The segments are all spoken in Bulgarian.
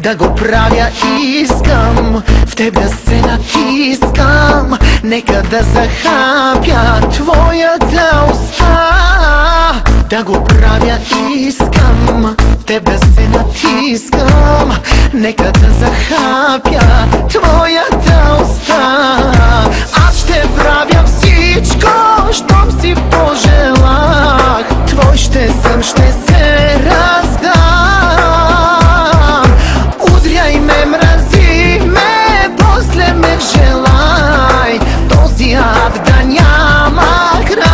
да го правя искам, в теб да се натискам, нека да захапя твоята уста. Да го правя искам, в теб да се натискам, нека да захапя твоята уста. Аз ще правя всичко, щом си пожелах, твой ще съм, ще се раздам. Удряй ме, мрази ме, после ме желай, този ад да няма край.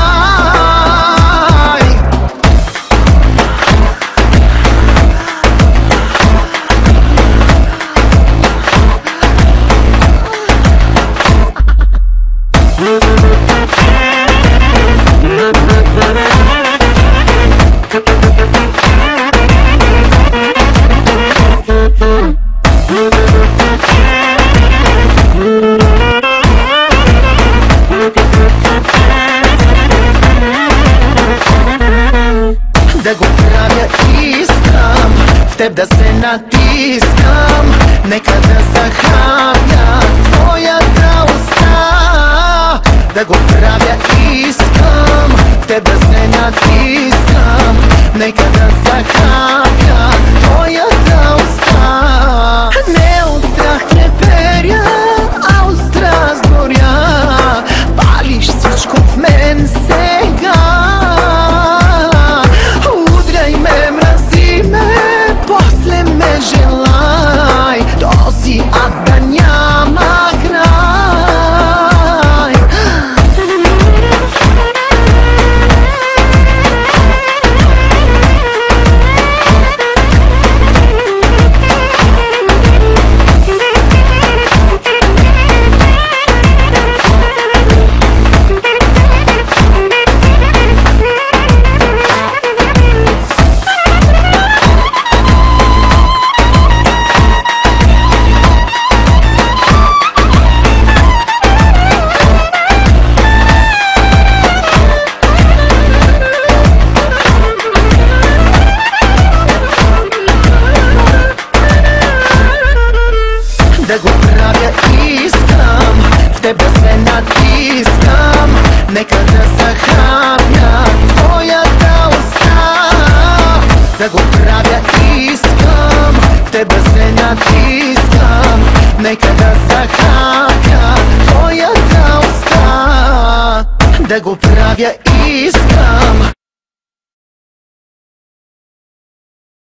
Да го правя искам, в теб да се натискам, нека да захапя твоята уста. Да го правя искам, в теб да се натискам, нека да захапя твоята уста. Не от страх треперя, а от страст горя, палиш всичко в мен сега. После ме желай, този ад да няма край. Да го правя искам, в теб да се натискам, нека да захапя твоята уста. Да го правя искам, в теб да се натискам, нека да захапя твоята уста. Да го правя искам,